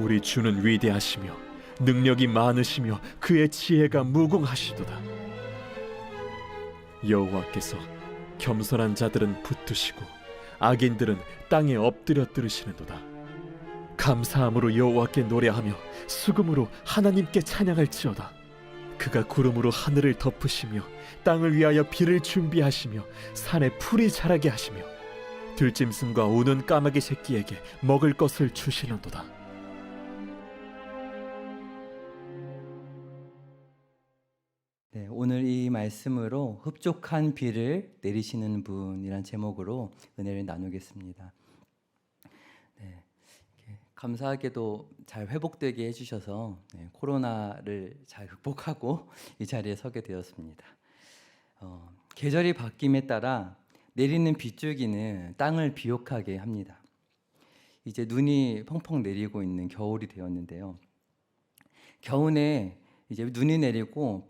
우리 주는 위대하시며 능력이 많으시며 그의 지혜가 무궁하시도다. 여호와께서 겸손한 자들은 붙드시고 악인들은 땅에 엎드려 들으시는도다. 감사함으로 여호와께 노래하며 수금으로 하나님께 찬양할지어다. 그가 구름으로 하늘을 덮으시며 땅을 위하여 비를 준비하시며 산에 풀이 자라게 하시며 들짐승과 우는 까마귀 새끼에게 먹을 것을 주시는도다. 네, 오늘 이 말씀으로 흡족한 비를 내리시는 분이란 제목으로 은혜를 나누겠습니다. 네, 감사하게도 잘 회복되게 해주셔서 코로나를 잘 극복하고 이 자리에 서게 되었습니다. 계절이 바뀜에 따라 내리는 빗줄기는 땅을 비옥하게 합니다. 이제 눈이 펑펑 내리고 있는 겨울이 되었는데요. 겨우내 이제 눈이 내리고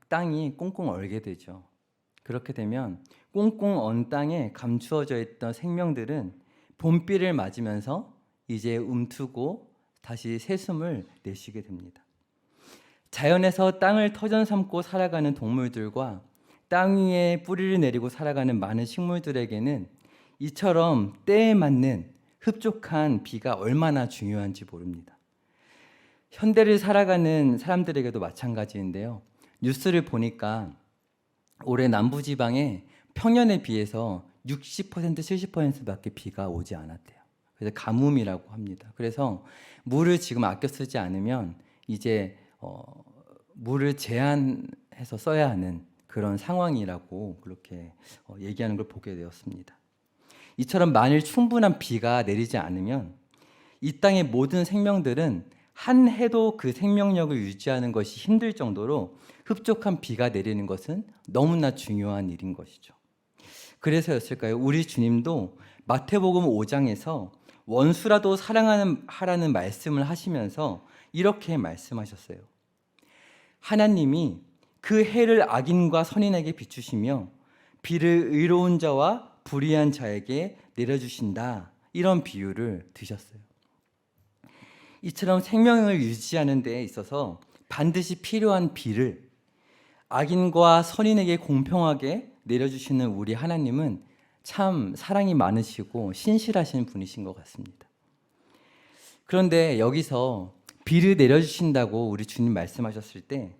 땅이 꽁꽁 얼게 되죠. 그렇게 되면 꽁꽁 언 땅에 감추어져 있던 생명들은 봄비를 맞으면서 이제 움트고 다시 새숨을 내쉬게 됩니다. 자연에서 땅을 터전 삼고 살아가는 동물들과 땅 위에 뿌리를 내리고 살아가는 많은 식물들에게는 이처럼 때에 맞는 흡족한 비가 얼마나 중요한지 모릅니다. 현대를 살아가는 사람들에게도 마찬가지인데요. 뉴스를 보니까 올해 남부지방에 평년에 비해서 60% 70%밖에 비가 오지 않았대요. 그래서 가뭄이라고 합니다. 그래서 물을 지금 아껴 쓰지 않으면 이제 물을 제한해서 써야 하는 그런 상황이라고 그렇게 얘기하는 걸 보게 되었습니다. 이처럼 만일 충분한 비가 내리지 않으면 이 땅의 모든 생명들은 한 해도 그 생명력을 유지하는 것이 힘들 정도로 흡족한 비가 내리는 것은 너무나 중요한 일인 것이죠. 그래서였을까요? 우리 주님도 마태복음 5장에서 원수라도 사랑하라는 말씀을 하시면서 이렇게 말씀하셨어요. 하나님이 그 해를 악인과 선인에게 비추시며 비를 의로운 자와 불의한 자에게 내려주신다. 이런 비유를 드셨어요. 이처럼 생명을 유지하는 데 있어서 반드시 필요한 비를 악인과 선인에게 공평하게 내려주시는 우리 하나님은 참 사랑이 많으시고 신실하신 분이신 것 같습니다. 그런데 여기서 비를 내려주신다고 우리 주님 말씀하셨을 때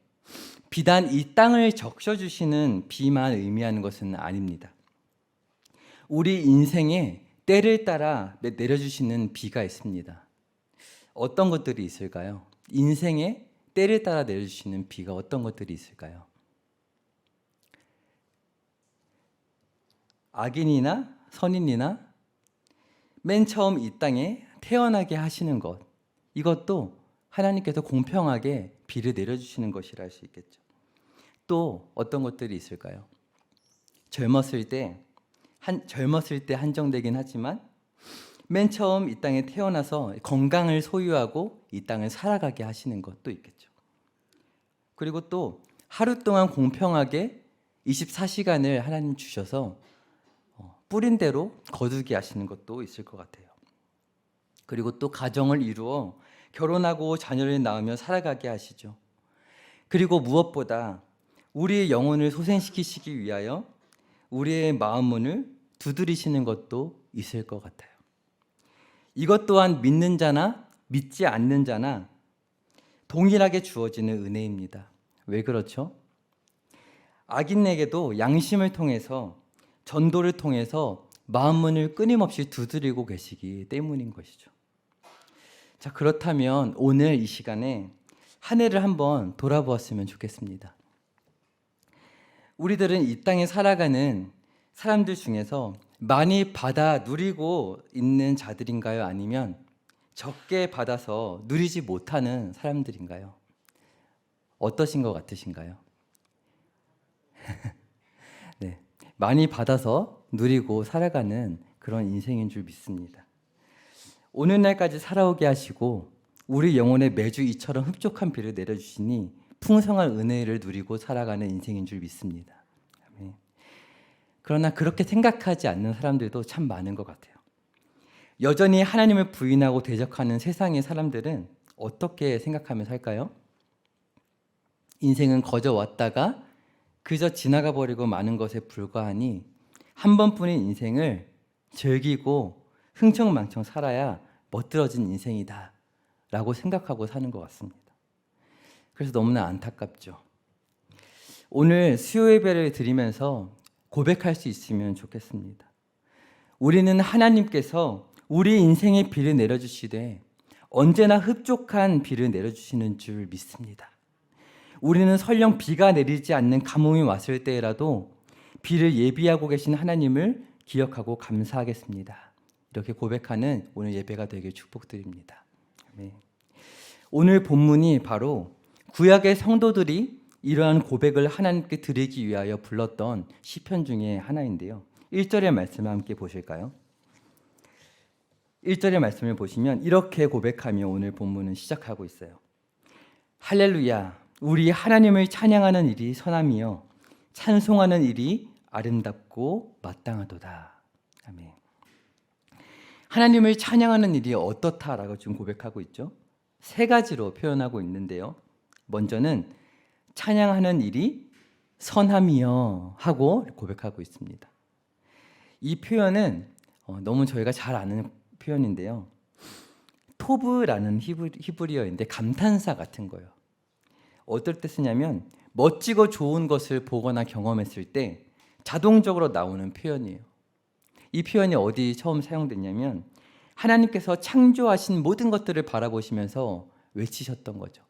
비단 이 땅을 적셔주시는 비만 의미하는 것은 아닙니다. 우리 인생에 때를 따라 내려주시는 비가 있습니다. 어떤 것들이 있을까요? 인생에 때를 따라 내려주시는 비가 어떤 것들이 있을까요? 악인이나 선인이나 맨 처음 이 땅에 태어나게 하시는 것, 이것도 하나님께서 공평하게 비를 내려주시는 것이라 할 수 있겠죠. 또 어떤 것들이 있을까요? 젊었을 때 한정되긴 하지만 맨 처음 이 땅에 태어나서 건강을 소유하고 이 땅을 살아가게 하시는 것도 있겠죠. 그리고 또 하루 동안 공평하게 24시간을 하나님 주셔서 뿌린 대로 거두게 하시는 것도 있을 것 같아요. 그리고 또 가정을 이루어 결혼하고 자녀를 낳으며 살아가게 하시죠. 그리고 무엇보다 우리의 영혼을 소생시키시기 위하여 우리의 마음 문을 두드리시는 것도 있을 것 같아요. 이것 또한 믿는 자나 믿지 않는 자나 동일하게 주어지는 은혜입니다. 왜 그렇죠? 악인에게도 양심을 통해서 전도를 통해서 마음 문을 끊임없이 두드리고 계시기 때문인 것이죠. 자, 그렇다면 오늘 이 시간에 한 해를 한번 돌아보았으면 좋겠습니다. 우리들은 이 땅에 살아가는 사람들 중에서 많이 받아 누리고 있는 자들인가요? 아니면 적게 받아서 누리지 못하는 사람들인가요? 어떠신 것 같으신가요? 네, 많이 받아서 누리고 살아가는 그런 인생인 줄 믿습니다. 오늘날까지 살아오게 하시고 우리 영혼에 매주 이처럼 흡족한 비를 내려주시니 풍성한 은혜를 누리고 살아가는 인생인 줄 믿습니다. 아멘. 그러나 그렇게 생각하지 않는 사람들도 참 많은 것 같아요. 여전히 하나님을 부인하고 대적하는 세상의 사람들은 어떻게 생각하며 살까요? 인생은 거저 왔다가 그저 지나가 버리고 마는 것에 불과하니 한 번뿐인 인생을 즐기고 흥청망청 살아야 멋들어진 인생이다 라고 생각하고 사는 것 같습니다. 그래서 너무나 안타깝죠. 오늘 수요 예배를 드리면서 고백할 수 있으면 좋겠습니다. 우리는 하나님께서 우리 인생의 비를 내려주시되 언제나 흡족한 비를 내려주시는 줄 믿습니다. 우리는 설령 비가 내리지 않는 가뭄이 왔을 때라도 비를 예비하고 계신 하나님을 기억하고 감사하겠습니다. 이렇게 고백하는 오늘 예배가 되길 축복드립니다. 아멘. 오늘 본문이 바로 구약의 성도들이 이러한 고백을 하나님께 드리기 위하여 불렀던 시편 중에 하나인데요. 1절의 말씀을 함께 보실까요? 1절의 말씀을 보시면 이렇게 고백하며 오늘 본문은 시작하고 있어요. 할렐루야, 우리 하나님을 찬양하는 일이 선함이요 찬송하는 일이 아름답고 마땅하도다. 아멘. 하나님을 찬양하는 일이 어떻다라고 지금 고백하고 있죠. 세 가지로 표현하고 있는데요. 먼저는 찬양하는 일이 선함이요 하고 고백하고 있습니다. 이 표현은 너무 저희가 잘 아는 표현인데요. 토브라는 히브리어인데 감탄사 같은 거예요. 어떨 때 쓰냐면 멋지고 좋은 것을 보거나 경험했을 때 자동적으로 나오는 표현이에요. 이 표현이 어디 처음 사용됐냐면 하나님께서 창조하신 모든 것들을 바라보시면서 외치셨던 거죠.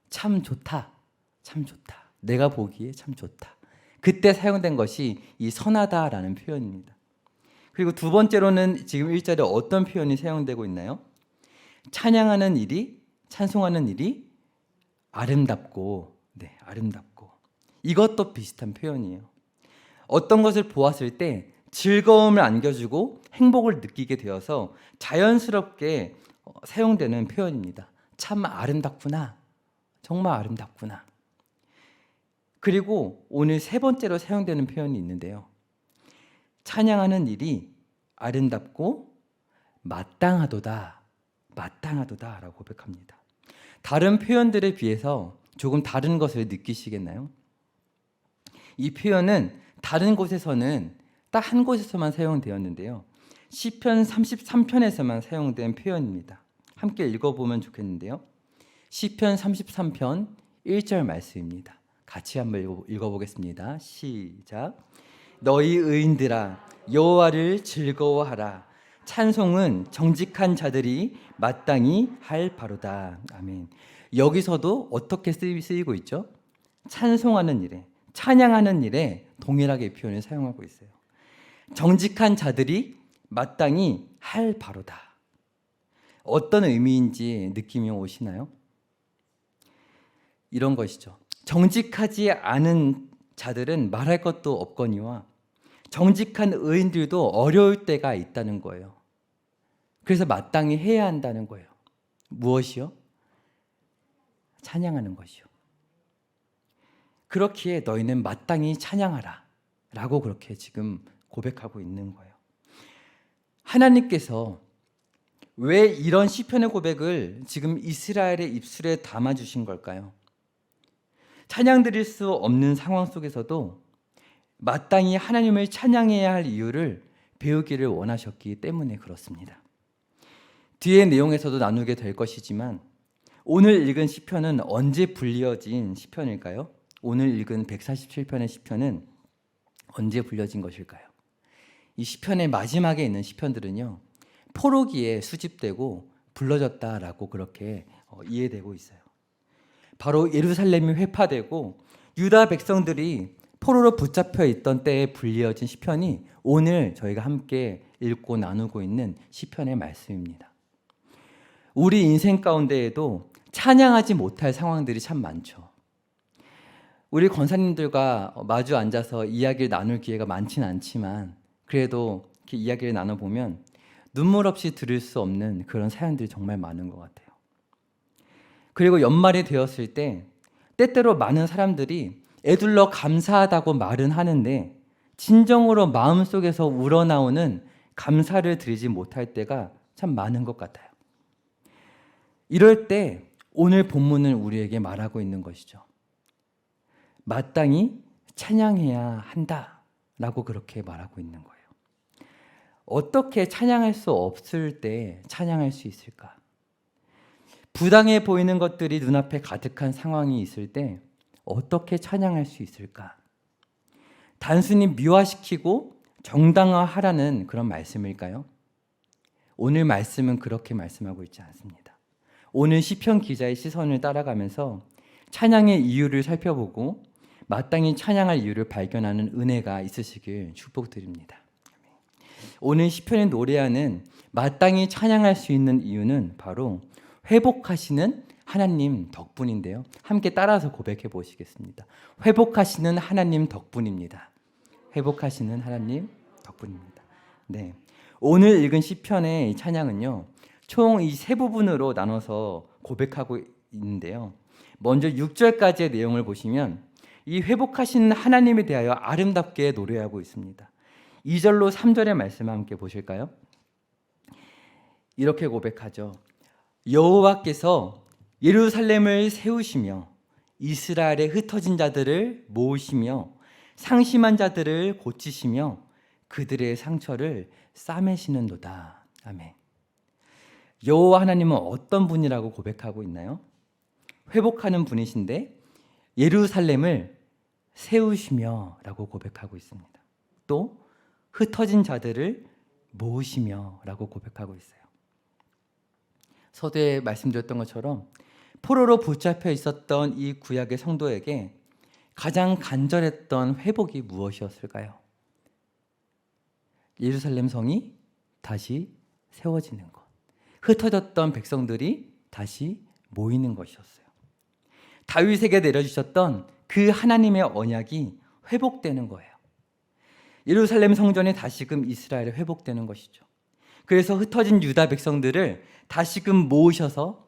참 좋다. 참 좋다. 내가 보기에 참 좋다. 그때 사용된 것이 이 선하다라는 표현입니다. 그리고 두 번째로는 지금 1절에 어떤 표현이 사용되고 있나요? 찬양하는 일이, 찬송하는 일이 아름답고, 네, 아름답고. 이것도 비슷한 표현이에요. 어떤 것을 보았을 때 즐거움을 안겨주고 행복을 느끼게 되어서 자연스럽게 사용되는 표현입니다. 참 아름답구나. 정말 아름답구나. 그리고 오늘 세 번째로 사용되는 표현이 있는데요. 찬양하는 일이 아름답고 마땅하도다. 마땅하도다 라고 고백합니다. 다른 표현들에 비해서 조금 다른 것을 느끼시겠나요? 이 표현은 다른 곳에서는 딱 한 곳에서만 사용되었는데요. 시편 33편에서만 사용된 표현입니다. 함께 읽어보면 좋겠는데요. 시편 33편 1절 말씀입니다. 같이 한번 읽어보겠습니다. 시작. 너희 의인들아 여호와를 즐거워하라. 찬송은 정직한 자들이 마땅히 할 바로다. 아멘. 여기서도 어떻게 쓰이고 있죠? 찬송하는 일에, 찬양하는 일에 동일하게 표현을 사용하고 있어요. 정직한 자들이 마땅히 할 바로다. 어떤 의미인지 느낌이 오시나요? 이런 것이죠. 정직하지 않은 자들은 말할 것도 없거니와 정직한 의인들도 어려울 때가 있다는 거예요. 그래서 마땅히 해야 한다는 거예요. 무엇이요? 찬양하는 것이요. 그렇기에 너희는 마땅히 찬양하라 라고 그렇게 지금 고백하고 있는 거예요. 하나님께서 왜 이런 시편의 고백을 지금 이스라엘의 입술에 담아주신 걸까요? 찬양 드릴 수 없는 상황 속에서도 마땅히 하나님을 찬양해야 할 이유를 배우기를 원하셨기 때문에 그렇습니다. 뒤의 내용에서도 나누게 될 것이지만 오늘 읽은 시편은 언제 불려진 시편일까요? 오늘 읽은 147편의 시편은 언제 불려진 것일까요? 이 시편의 마지막에 있는 시편들은요, 포로기에 수집되고 불러졌다라고 그렇게 이해되고 있어요. 바로 예루살렘이 회파되고 유다 백성들이 포로로 붙잡혀 있던 때에 불려진 시편이 오늘 저희가 함께 읽고 나누고 있는 시편의 말씀입니다. 우리 인생 가운데에도 찬양하지 못할 상황들이 참 많죠. 우리 권사님들과 마주 앉아서 이야기를 나눌 기회가 많지는 않지만 그래도 이렇게 이야기를 나눠보면 눈물 없이 들을 수 없는 그런 사연들이 정말 많은 것 같아요. 그리고 연말이 되었을 때 때때로 많은 사람들이 애둘러 감사하다고 말은 하는데 진정으로 마음속에서 우러나오는 감사를 드리지 못할 때가 참 많은 것 같아요. 이럴 때 오늘 본문은 우리에게 말하고 있는 것이죠. 마땅히 찬양해야 한다라고 그렇게 말하고 있는 거예요. 어떻게 찬양할 수 없을 때 찬양할 수 있을까? 부당해 보이는 것들이 눈앞에 가득한 상황이 있을 때 어떻게 찬양할 수 있을까? 단순히 미화시키고 정당화하라는 그런 말씀일까요? 오늘 말씀은 그렇게 말씀하고 있지 않습니다. 오늘 시편 기자의 시선을 따라가면서 찬양의 이유를 살펴보고 마땅히 찬양할 이유를 발견하는 은혜가 있으시길 축복드립니다. 오늘 시편에 노래하는 마땅히 찬양할 수 있는 이유는 바로 회복하시는 하나님 덕분인데요. 함께 따라서 고백해 보시겠습니다. 회복하시는 하나님 덕분입니다. 회복하시는 하나님 덕분입니다. 네, 오늘 읽은 시편의 찬양은요, 총 이 세 부분으로 나눠서 고백하고 있는데요. 먼저 6절까지의 내용을 보시면 이 회복하시는 하나님에 대하여 아름답게 노래하고 있습니다. 2절로 3절의 말씀 함께 보실까요? 이렇게 고백하죠. 여호와께서 예루살렘을 세우시며 이스라엘의 흩어진 자들을 모으시며 상심한 자들을 고치시며 그들의 상처를 싸매시는도다. 아멘. 여호와 하나님은 어떤 분이라고 고백하고 있나요? 회복하는 분이신데 예루살렘을 세우시며 라고 고백하고 있습니다. 또 흩어진 자들을 모으시며 라고 고백하고 있어요. 서두에 말씀드렸던 것처럼 포로로 붙잡혀 있었던 이 구약의 성도에게 가장 간절했던 회복이 무엇이었을까요? 예루살렘 성이 다시 세워지는 것, 흩어졌던 백성들이 다시 모이는 것이었어요. 다윗에게 내려주셨던 그 하나님의 언약이 회복되는 거예요. 예루살렘 성전이 다시금 이스라엘에 회복되는 것이죠. 그래서 흩어진 유다 백성들을 다시금 모으셔서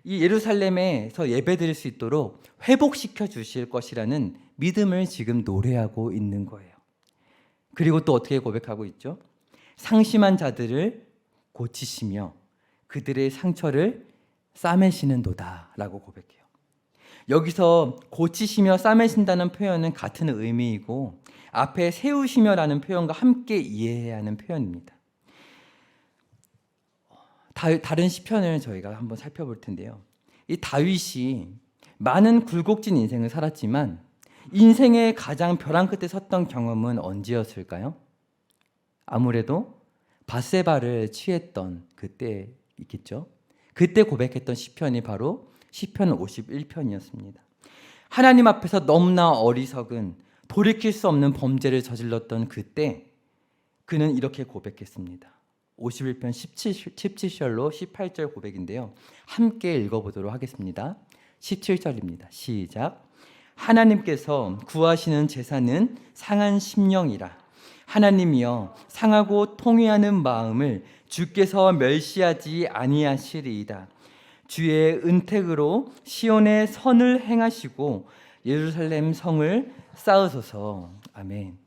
이 예루살렘에서 예배드릴 수 있도록 회복시켜 주실 것이라는 믿음을 지금 노래하고 있는 거예요. 그리고 또 어떻게 고백하고 있죠? 상심한 자들을 고치시며 그들의 상처를 싸매시는도다 라고 고백해요. 여기서 고치시며 싸매신다는 표현은 같은 의미이고 앞에 세우시며라는 표현과 함께 이해해야 하는 표현입니다. 다른 시편을 저희가 한번 살펴볼 텐데요. 이 다윗이 많은 굴곡진 인생을 살았지만 인생의 가장 벼랑 끝에 섰던 경험은 언제였을까요? 아무래도 밧세바를 취했던 그때 있겠죠. 그때 고백했던 시편이 바로 시편 51편이었습니다. 하나님 앞에서 너무나 어리석은 돌이킬 수 없는 범죄를 저질렀던 그때 그는 이렇게 고백했습니다. 51편 17절로 18절 고백인데요. 함께 읽어보도록 하겠습니다. 17절입니다. 시작. 하나님께서 구하시는 제사는 상한 심령이라. 하나님이여 상하고 통회하는 마음을 주께서 멸시하지 아니하시리이다. 주의 은택으로 시온의 선을 행하시고 예루살렘 성을 쌓으소서. 아멘.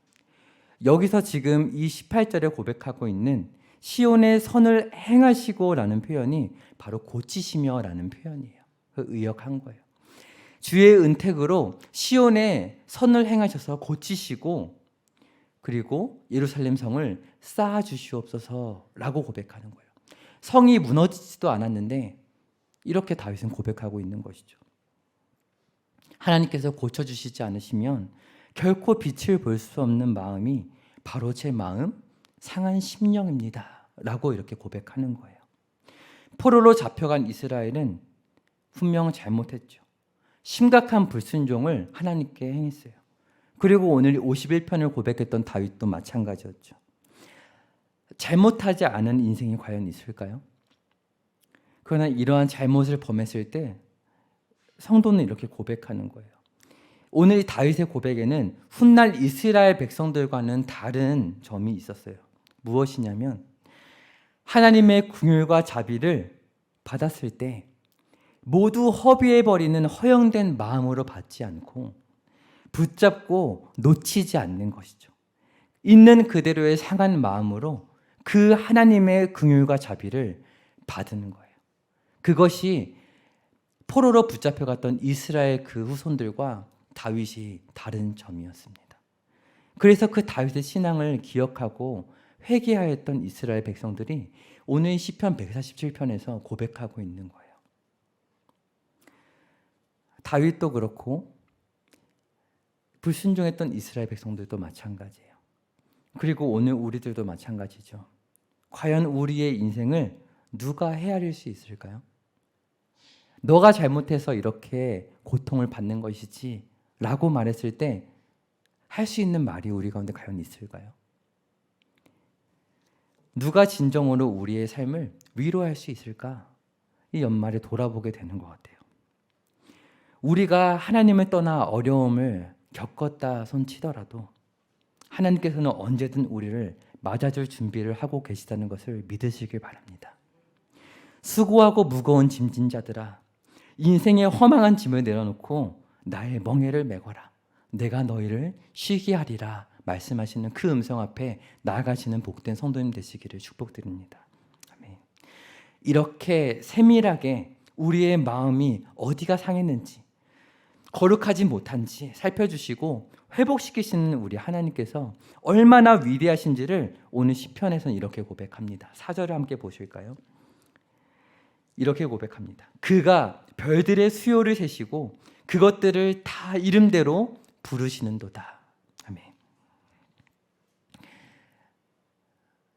여기서 지금 이 18절에 고백하고 있는 시온의 선을 행하시고 라는 표현이 바로 고치시며 라는 표현이에요. 의역한 거예요. 주의 은택으로 시온의 선을 행하셔서 고치시고 그리고 예루살렘 성을 쌓아 주시옵소서 라고 고백하는 거예요. 성이 무너지지도 않았는데 이렇게 다윗은 고백하고 있는 것이죠. 하나님께서 고쳐주시지 않으시면 결코 빛을 볼 수 없는 마음이 바로 제 마음 상한 심령입니다 라고 이렇게 고백하는 거예요. 포로로 잡혀간 이스라엘은 분명 잘못했죠. 심각한 불순종을 하나님께 행했어요. 그리고 오늘 51편을 고백했던 다윗도 마찬가지였죠. 잘못하지 않은 인생이 과연 있을까요? 그러나 이러한 잘못을 범했을 때 성도는 이렇게 고백하는 거예요. 오늘 다윗의 고백에는 훗날 이스라엘 백성들과는 다른 점이 있었어요. 무엇이냐면 하나님의 긍휼과 자비를 받았을 때 모두 허비해버리는 허영된 마음으로 받지 않고 붙잡고 놓치지 않는 것이죠. 있는 그대로의 상한 마음으로 그 하나님의 긍휼과 자비를 받는 거예요. 그것이 포로로 붙잡혀갔던 이스라엘 그 후손들과 다윗이 다른 점이었습니다. 그래서 그 다윗의 신앙을 기억하고 회개하였던 이스라엘 백성들이 오늘 시편 147편에서 고백하고 있는 거예요. 다윗도 그렇고 불순종했던 이스라엘 백성들도 마찬가지예요. 그리고 오늘 우리들도 마찬가지죠. 과연 우리의 인생을 누가 헤아릴 수 있을까요? 너가 잘못해서 이렇게 고통을 받는 것이지 라고 말했을 때 할 수 있는 말이 우리 가운데 과연 있을까요? 누가 진정으로 우리의 삶을 위로할 수 있을까? 이 연말에 돌아보게 되는 것 같아요. 우리가 하나님을 떠나 어려움을 겪었다 손치더라도 하나님께서는 언제든 우리를 맞아줄 준비를 하고 계시다는 것을 믿으시길 바랍니다. 수고하고 무거운 짐진 자들아, 인생의 허망한 짐을 내려놓고 나의 멍에를 메거라. 내가 너희를 쉬게 하리라 말씀하시는 그 음성 앞에 나아가시는 복된 성도님 되시기를 축복드립니다. 아멘. 이렇게 세밀하게 우리의 마음이 어디가 상했는지, 거룩하지 못한지 살펴주시고 회복시키시는 우리 하나님께서 얼마나 위대하신지를 오늘 시편에서는 이렇게 고백합니다. 4절을 함께 보실까요? 이렇게 고백합니다. 그가 별들의 수요를 세시고 그것들을 다 이름대로 부르시는도다. 아멘.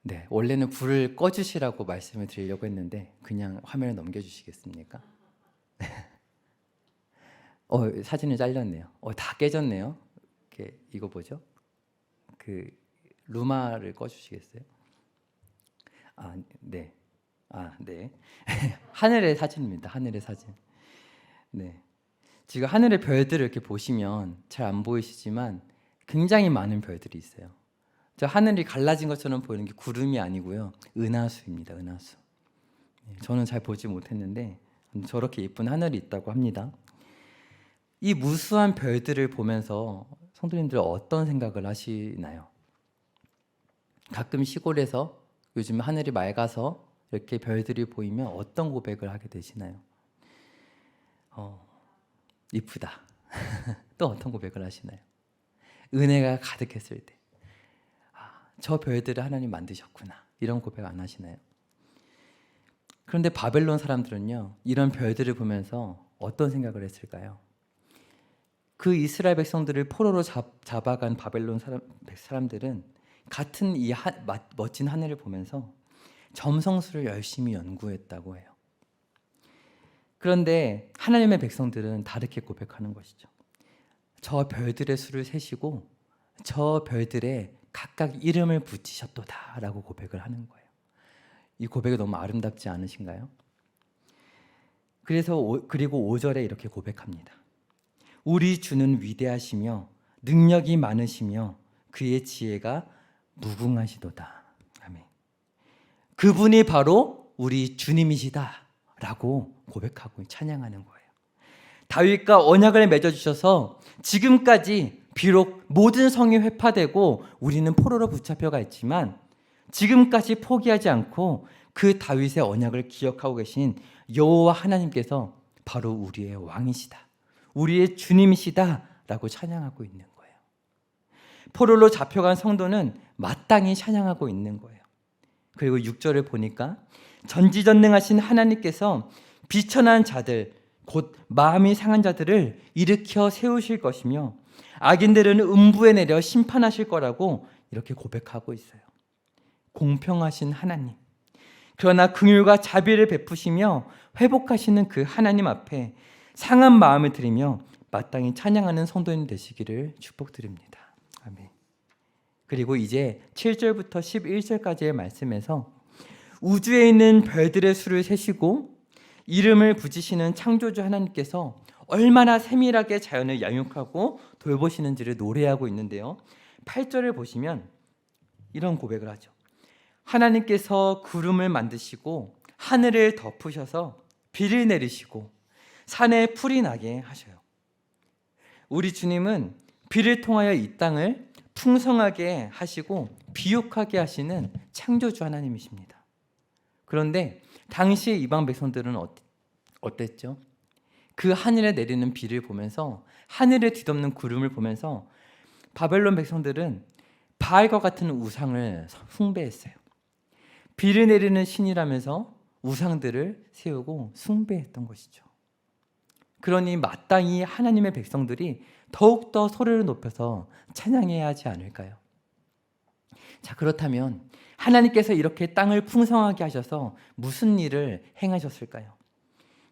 네, 원래는 불을 꺼주시라고 말씀을 드리려고 했는데 그냥 화면을 넘겨주시겠습니까? 사진이 잘렸네요. 다 깨졌네요. 이거 뭐죠? 그 루마를 꺼주시겠어요? 네. 네. 하늘의 사진입니다. 하늘의 사진. 네. 지금 하늘의 별들을 이렇게 보시면 잘 안 보이시지만 굉장히 많은 별들이 있어요. 저 하늘이 갈라진 것처럼 보이는 게 구름이 아니고요. 은하수입니다. 은하수. 저는 잘 보지 못했는데 저렇게 예쁜 하늘이 있다고 합니다. 이 무수한 별들을 보면서 성도님들 어떤 생각을 하시나요? 가끔 시골에서 요즘 하늘이 맑아서 이렇게 별들이 보이면 어떤 고백을 하게 되시나요? 이쁘다. 또 어떤 고백을 하시나요? 은혜가 가득했을 때, 저 별들을 하나님 만드셨구나. 이런 고백 안 하시나요? 그런데 바벨론 사람들은요, 이런 별들을 보면서 어떤 생각을 했을까요? 그 이스라엘 백성들을 포로로 잡아간 바벨론 사람들은 같은 이 멋진 하늘을 보면서 점성술을 열심히 연구했다고 해요. 그런데 하나님의 백성들은 다르게 고백하는 것이죠. 저 별들의 수를 세시고 저 별들의 각각 이름을 붙이셨도다 라고 고백을 하는 거예요. 이 고백이 너무 아름답지 않으신가요? 그리고 5절에 이렇게 고백합니다. 우리 주는 위대하시며 능력이 많으시며 그의 지혜가 무궁하시도다. 아멘. 그분이 바로 우리 주님이시다 라고 고백하고 찬양하는 거예요. 다윗과 언약을 맺어주셔서 지금까지 비록 모든 성이 회파되고 우리는 포로로 붙잡혀가 있지만 지금까지 포기하지 않고 그 다윗의 언약을 기억하고 계신 여호와 하나님께서 바로 우리의 왕이시다, 우리의 주님이시다 라고 찬양하고 있는 거예요. 포로로 잡혀간 성도는 마땅히 찬양하고 있는 거예요. 그리고 6절을 보니까 전지전능하신 하나님께서 비천한 자들, 곧 마음이 상한 자들을 일으켜 세우실 것이며 악인들은 음부에 내려 심판하실 거라고 이렇게 고백하고 있어요. 공평하신 하나님, 그러나 긍휼과 자비를 베푸시며 회복하시는 그 하나님 앞에 상한 마음을 드리며 마땅히 찬양하는 성도님 되시기를 축복드립니다. 아멘. 그리고 이제 7절부터 11절까지의 말씀에서 우주에 있는 별들의 수를 세시고 이름을 붙이시는 창조주 하나님께서 얼마나 세밀하게 자연을 양육하고 돌보시는지를 노래하고 있는데요. 8절을 보시면 이런 고백을 하죠. 하나님께서 구름을 만드시고 하늘을 덮으셔서 비를 내리시고 산에 풀이 나게 하셔요. 우리 주님은 비를 통하여 이 땅을 풍성하게 하시고 비옥하게 하시는 창조주 하나님이십니다. 그런데 당시의 이방 백성들은 어땠죠? 그 하늘에 내리는 비를 보면서, 하늘에 뒤덮는 구름을 보면서 바벨론 백성들은 바알과 같은 우상을 숭배했어요. 비를 내리는 신이라면서 우상들을 세우고 숭배했던 것이죠. 그러니 마땅히 하나님의 백성들이 더욱더 소리를 높여서 찬양해야 하지 않을까요? 자, 그렇다면 하나님께서 이렇게 땅을 풍성하게 하셔서 무슨 일을 행하셨을까요?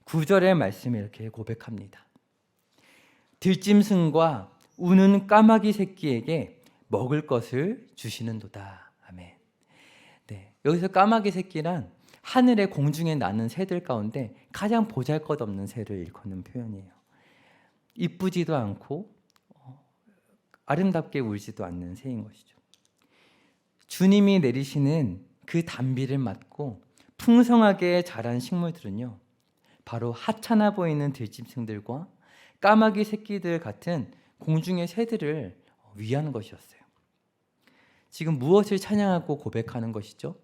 9절의 말씀이 이렇게 고백합니다. 들짐승과 우는 까마귀 새끼에게 먹을 것을 주시는도다. 아멘. 네, 여기서 까마귀 새끼란 하늘의 공중에 나는 새들 가운데 가장 보잘것없는 새를 일컫는 표현이에요. 이쁘지도 않고 아름답게 울지도 않는 새인 것이죠. 주님이 내리시는 그 단비를 맞고 풍성하게 자란 식물들은요, 바로 하찮아 보이는 들짐승들과 까마귀 새끼들 같은 공중의 새들을 위한 것이었어요. 지금 무엇을 찬양하고 고백하는 것이죠?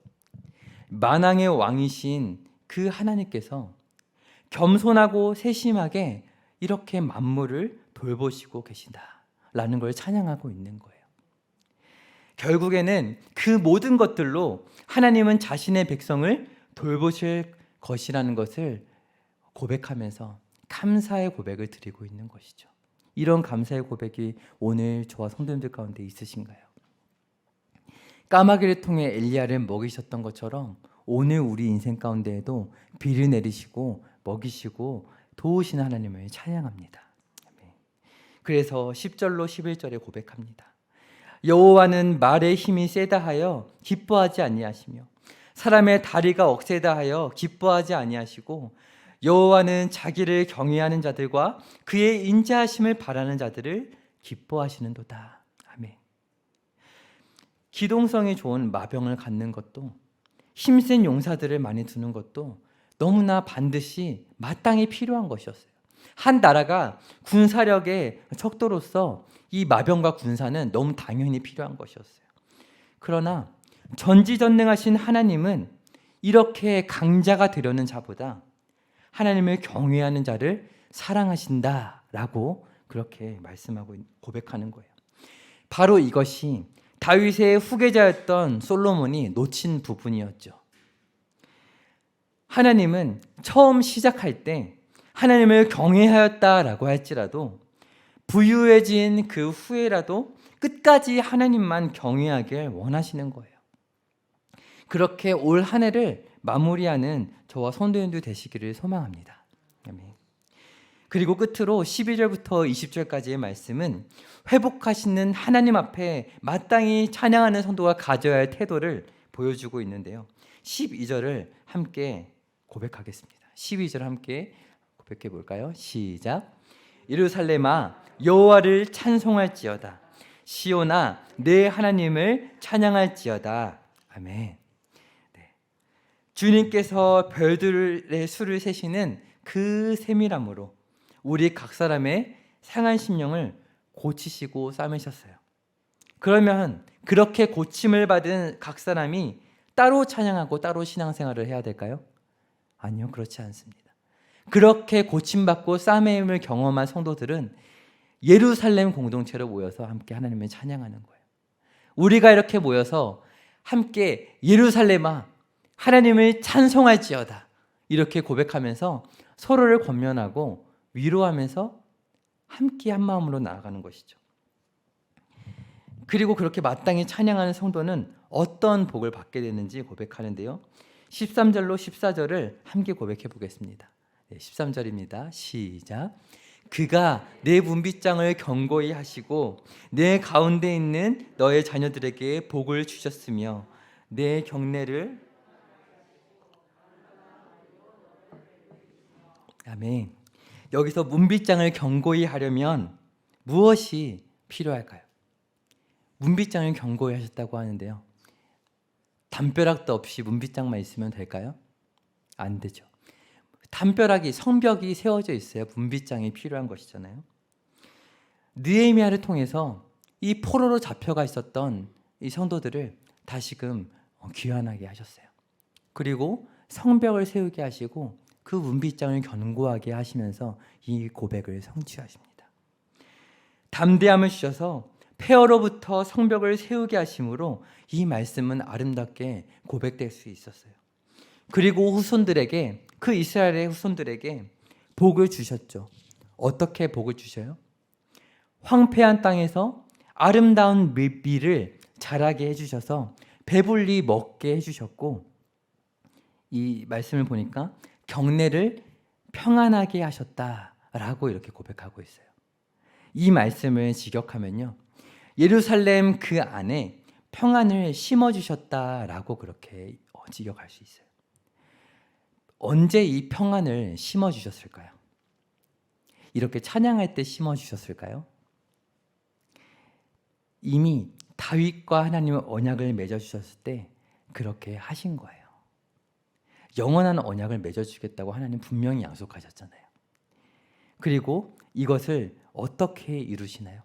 만왕의 왕이신 그 하나님께서 겸손하고 세심하게 이렇게 만물을 돌보시고 계신다라는 걸 찬양하고 있는 거예요. 결국에는 그 모든 것들로 하나님은 자신의 백성을 돌보실 것이라는 것을 고백하면서 감사의 고백을 드리고 있는 것이죠. 이런 감사의 고백이 오늘 저와 성도님들 가운데 있으신가요? 까마귀를 통해 엘리야를 먹이셨던 것처럼 오늘 우리 인생 가운데에도 비를 내리시고 먹이시고 도우시는 하나님을 찬양합니다. 그래서 10절로 11절에 고백합니다. 여호와는 말의 힘이 세다 하여 기뻐하지 아니하시며 사람의 다리가 억세다 하여 기뻐하지 아니하시고 여호와는 자기를 경외하는 자들과 그의 인자하심을 바라는 자들을 기뻐하시는도다. 아멘. 기동성이 좋은 마병을 갖는 것도, 힘센 용사들을 많이 두는 것도 너무나 반드시 마땅히 필요한 것이었어요. 한 나라가 군사력의 척도로서 이 마병과 군사는 너무 당연히 필요한 것이었어요. 그러나 전지전능하신 하나님은 이렇게 강자가 되려는 자보다 하나님을 경외하는 자를 사랑하신다라고 그렇게 말씀하고 고백하는 거예요. 바로 이것이 다윗의 후계자였던 솔로몬이 놓친 부분이었죠. 하나님은 처음 시작할 때 하나님을 경외하였다라고 할지라도 부유해진 그 후에라도 끝까지 하나님만 경외하길 원하시는 거예요. 그렇게 올 한 해를 마무리하는 저와 성도님들 되시기를 소망합니다. 아멘. 그리고 끝으로 12절부터 20절까지의 말씀은 회복하시는 하나님 앞에 마땅히 찬양하는 성도가 가져야 할 태도를 보여주고 있는데요. 12절을 함께 고백하겠습니다. 12절 함께 고백해 볼까요? 시작. 예루살렘아 여호와를 찬송할지어다. 시온아 내 하나님을 찬양할지어다. 아멘. 네. 주님께서 별들의 수를 세시는 그 세밀함으로 우리 각 사람의 상한 심령을 고치시고 싸매셨어요. 그러면 그렇게 고침을 받은 각 사람이 따로 찬양하고 따로 신앙생활을 해야 될까요? 아니요, 그렇지 않습니다. 그렇게 고침받고 싸매임을 경험한 성도들은 예루살렘 공동체로 모여서 함께 하나님을 찬양하는 거예요. 우리가 이렇게 모여서 함께 예루살렘아 하나님을 찬송할지어다 이렇게 고백하면서 서로를 권면하고 위로하면서 함께 한 마음으로 나아가는 것이죠. 그리고 그렇게 마땅히 찬양하는 성도는 어떤 복을 받게 되는지 고백하는데요. 13절로 14절을 함께 고백해 보겠습니다. 13절입니다. 시작. 그가 내 문빗장을 견고히 하시고 내 가운데 있는 너의 자녀들에게 복을 주셨으며 내 경내를 아멘. 여기서 문빗장을 견고히 하려면 무엇이 필요할까요? 문빗장을 견고히 하셨다고 하는데요. 담벼락도 없이 문빗장만 있으면 될까요? 안 되죠. 담벼락이 성벽이 세워져 있어야 문빗장이 필요한 것이잖아요. 느헤미야를 통해서 이 포로로 잡혀가 있었던 이 성도들을 다시금 귀환하게 하셨어요. 그리고 성벽을 세우게 하시고 그 문빗장을 견고하게 하시면서 이 고백을 성취하십니다. 담대함을 주셔서 폐허로부터 성벽을 세우게 하심으로 이 말씀은 아름답게 고백될 수 있었어요. 그리고 후손들에게, 그 이스라엘의 후손들에게 복을 주셨죠. 어떻게 복을 주셔요? 황폐한 땅에서 아름다운 밀을 자라게 해주셔서 배불리 먹게 해주셨고, 이 말씀을 보니까 경내를 평안하게 하셨다라고 이렇게 고백하고 있어요. 이 말씀을 직역하면요, 예루살렘 그 안에 평안을 심어주셨다라고 그렇게 직역할 수 있어요. 언제 이 평안을 심어주셨을까요? 이렇게 찬양할 때 심어주셨을까요? 이미 다윗과 하나님의 언약을 맺어주셨을 때 그렇게 하신 거예요. 영원한 언약을 맺어주겠다고 하나님 분명히 약속하셨잖아요. 그리고 이것을 어떻게 이루시나요?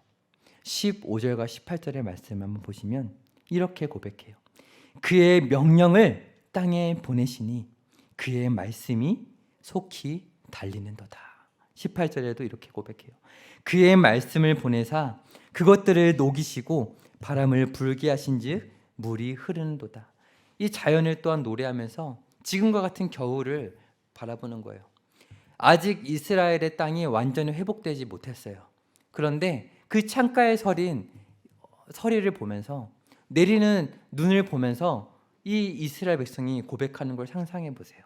15절과 18절의 말씀을 한번 보시면 이렇게 고백해요. 그의 명령을 땅에 보내시니 그의 말씀이 속히 달리는도다. 18절에도 이렇게 고백해요. 그의 말씀을 보내사 그것들을 녹이시고 바람을 불게 하신즉 물이 흐르는도다. 이 자연을 또한 노래하면서 지금과 같은 겨울을 바라보는 거예요. 아직 이스라엘의 땅이 완전히 회복되지 못했어요. 그런데 그 창가에 서리를 보면서, 내리는 눈을 보면서 이 이스라엘 백성이 고백하는 걸 상상해 보세요.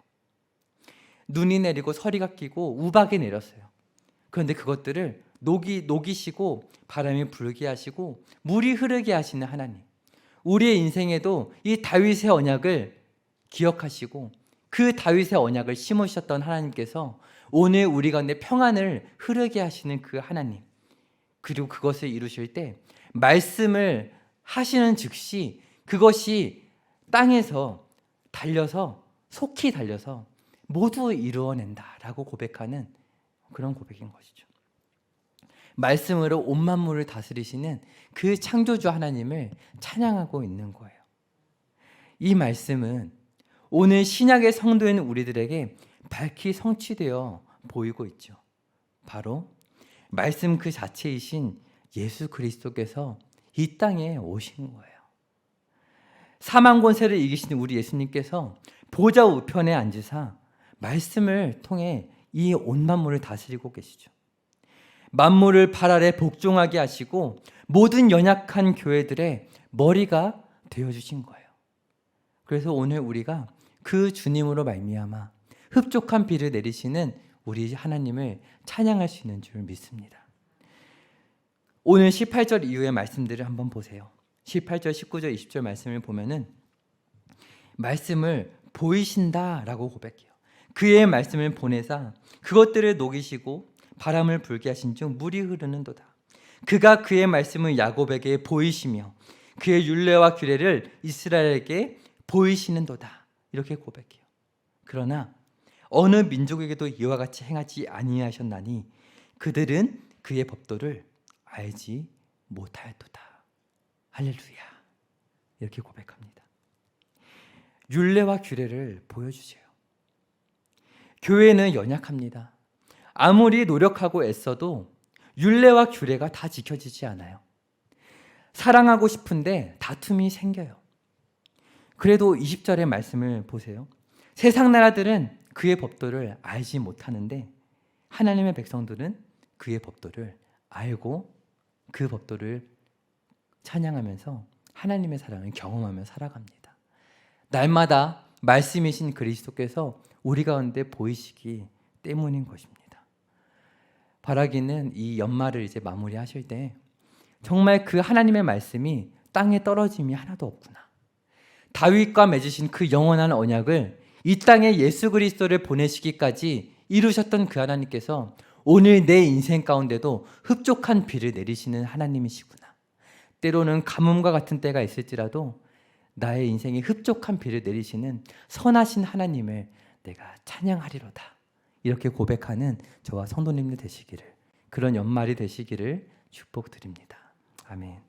눈이 내리고 서리가 끼고 우박이 내렸어요. 그런데 그것들을 녹이시고 바람이 불게 하시고 물이 흐르게 하시는 하나님, 우리의 인생에도 이 다윗의 언약을 기억하시고 그 다윗의 언약을 심으셨던 하나님께서 오늘 우리 가운데 평안을 흐르게 하시는 그 하나님, 그리고 그것을 이루실 때 말씀을 하시는 즉시 그것이 땅에서 달려서, 속히 달려서 모두 이루어낸다라고 고백하는 그런 고백인 것이죠. 말씀으로 온 만물을 다스리시는 그 창조주 하나님을 찬양하고 있는 거예요. 이 말씀은 오늘 신약의 성도인 우리들에게 밝히 성취되어 보이고 있죠. 바로 말씀 그 자체이신 예수 그리스도께서 이 땅에 오신 거예요. 사망 권세를 이기신 우리 예수님께서 보좌 우편에 앉으사 말씀을 통해 이 온 만물을 다스리고 계시죠. 만물을 발 아래 복종하게 하시고 모든 연약한 교회들의 머리가 되어주신 거예요. 그래서 오늘 우리가 그 주님으로 말미암아 흡족한 비를 내리시는 우리 하나님을 찬양할 수 있는 줄 믿습니다. 오늘 18절 이후의 말씀들을 한번 보세요. 18절, 19절, 20절 말씀을 보면은 말씀을 보이신다라고 고백해요. 그의 말씀을 보내사 그것들을 녹이시고 바람을 불게 하신 즉 물이 흐르는도다. 그가 그의 말씀을 야곱에게 보이시며 그의 율례와 규례를 이스라엘에게 보이시는도다. 이렇게 고백해요. 그러나 어느 민족에게도 이와 같이 행하지 아니하셨나니 그들은 그의 법도를 알지 못하였도다. 할렐루야. 이렇게 고백합니다. 율례와 규례를 보여주세요. 교회는 연약합니다. 아무리 노력하고 애써도 율례와 규례가 다 지켜지지 않아요. 사랑하고 싶은데 다툼이 생겨요. 그래도 20절의 말씀을 보세요. 세상 나라들은 그의 법도를 알지 못하는데 하나님의 백성들은 그의 법도를 알고 그 법도를 찬양하면서 하나님의 사랑을 경험하며 살아갑니다. 날마다 말씀이신 그리스도께서 우리 가운데 보이시기 때문인 것입니다. 바라기는 이 연말을 이제 마무리하실 때 정말 그 하나님의 말씀이 땅에 떨어짐이 하나도 없구나. 다윗과 맺으신 그 영원한 언약을 이 땅에 예수 그리스도를 보내시기까지 이루셨던 그 하나님께서 오늘 내 인생 가운데도 흡족한 비를 내리시는 하나님이시구나. 때로는 가뭄과 같은 때가 있을지라도 나의 인생에 흡족한 비를 내리시는 선하신 하나님을 내가 찬양하리로다. 이렇게 고백하는 저와 성도님들 되시기를, 그런 연말이 되시기를 축복드립니다. 아멘.